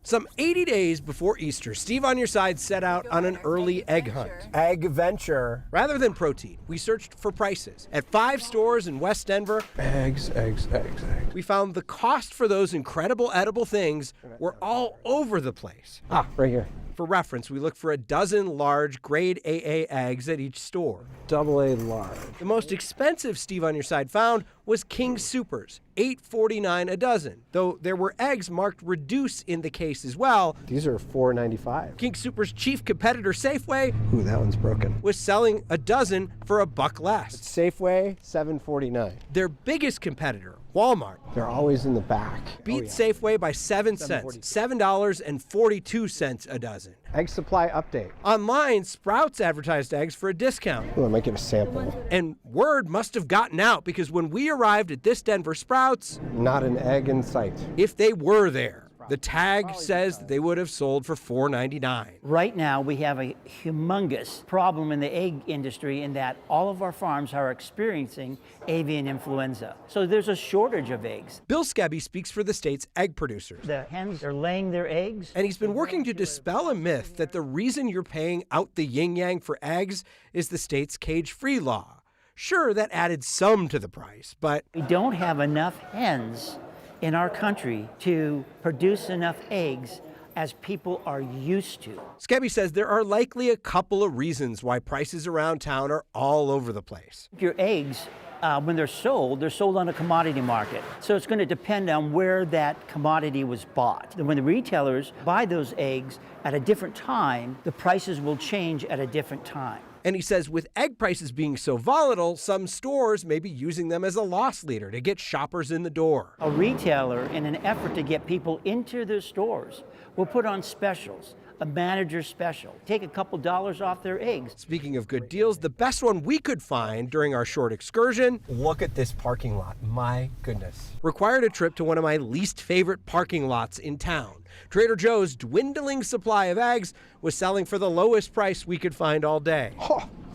Some 80 days before Easter, Steve on Your Side set out on an early egg hunt. Egg venture. Rather than protein, we searched for prices. At 5 stores in West Denver, Eggs. we found the cost for those incredible edible things were all over the place. Right here. For reference, we looked for a dozen large grade AA eggs at each store. AA large. The most expensive Steve on Your Side found was King Supers, $8.49 a dozen, though there were eggs marked reduce in the case as well. These are $4.95. King Supers' chief competitor, Safeway, Ooh, that one's broken. was selling a dozen for $1 less. Safeway, $7.49. Their biggest competitor, Walmart, They're always in the back. beat Safeway by 7 cents, $7.42 a dozen. Egg supply update. Online, Sprouts advertised eggs for a discount. Ooh, I might get a sample. And word must have gotten out because when we arrived at this Denver Sprouts, Not an egg in sight. if they were there, the tag says that they would have sold for $4.99. Right now, we have a humongous problem in the egg industry in that all of our farms are experiencing avian influenza. So there's a shortage of eggs. Bill Skebby speaks for the state's egg producers. The hens are laying their eggs. And he's been working to dispel a myth that the reason you're paying out the yin-yang for eggs is the state's cage-free law. Sure, that added some to the price, but We don't have enough hens in our country to produce enough eggs as people are used to. Skebby says there are likely a couple of reasons why prices around town are all over the place. Your eggs, when they're sold on a commodity market. So it's going to depend on where that commodity was bought. And when the retailers buy those eggs at a different time, the prices will change at a different time. And he says with egg prices being so volatile, some stores may be using them as a loss leader to get shoppers in the door. A retailer, in an effort to get people into their stores, will put on specials, a manager special, take a couple dollars off their eggs. Speaking of good deals, the best one we could find during our short excursion, Look at this parking lot. My goodness. required a trip to one of my least favorite parking lots in town. Trader Joe's dwindling supply of eggs was selling for the lowest price we could find all day.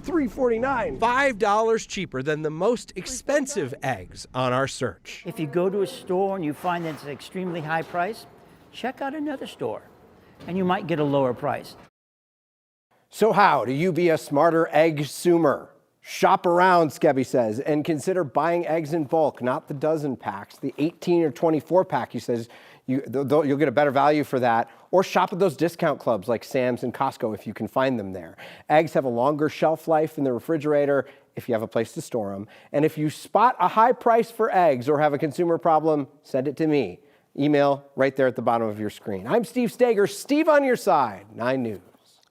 $3.49. $5 cheaper than the most expensive eggs on our search. If you go to a store and you find that it's an extremely high price, check out another store, and you might get a lower price. So how do you be a smarter egg-sumer? Shop around, Skebby says, and consider buying eggs in bulk, not the dozen packs. The 18 or 24 pack, he says, you'll get a better value for that. Or shop at those discount clubs like Sam's and Costco if you can find them there. Eggs have a longer shelf life in the refrigerator if you have a place to store them. And if you spot a high price for eggs or have a consumer problem, send it to me. Email right there at the bottom of your screen. I'm Steve Stager, Steve on Your Side, 9 News.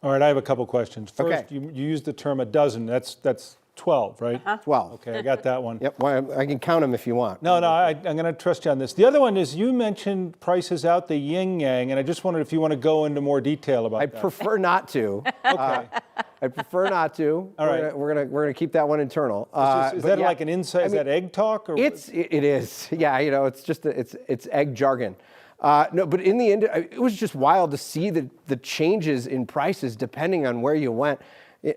All right, I have a couple questions. First, Okay. you used the term a dozen. That's 12, right? 12. Okay, I got that one. Yep, well, I can count them if you want. No, I'm going to trust you on this. The other one is you mentioned prices out the yin-yang, and I just wondered if you want to go into more detail about I that. prefer not to. Okay. I prefer not to. All right. We're gonna keep that one internal. Is But that yeah, like an inside? Is that egg talk? Or it is. Yeah, it's just it's egg jargon. No, but in the end, it was just wild to see the changes in prices depending on where you went.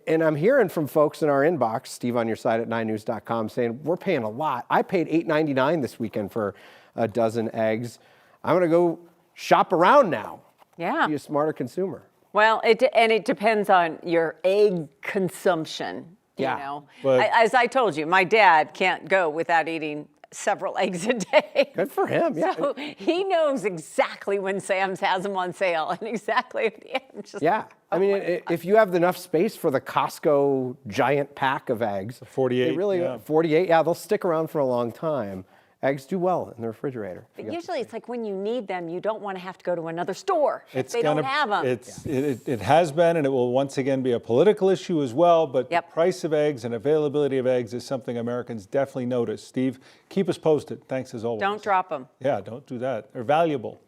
And I'm hearing from folks in our inbox, Steve on Your Side at 9news.com, saying we're paying a lot. I paid $8.99 this weekend for a dozen eggs. I'm gonna go shop around now. Yeah. Be a smarter consumer. Well, it depends on your egg consumption. Yeah, You know, but- as I told you, my dad can't go without eating several eggs a day. Good for him. Yeah. So he knows exactly when Sam's has them on sale and exactly. I'm just, Yeah, I mean, if you have enough space for the Costco giant pack of eggs, 48, they really, yeah. 48, yeah, they'll stick around for a long time. Eggs do well in the refrigerator. But usually it's like when you need them, you don't want to have to go to another store if they don't have them. It has been, and it will once again be a political issue as well, but Yep. the price of eggs and availability of eggs is something Americans definitely notice. Steve, keep us posted. Thanks as always. Don't drop them. Yeah, don't do that. They're valuable.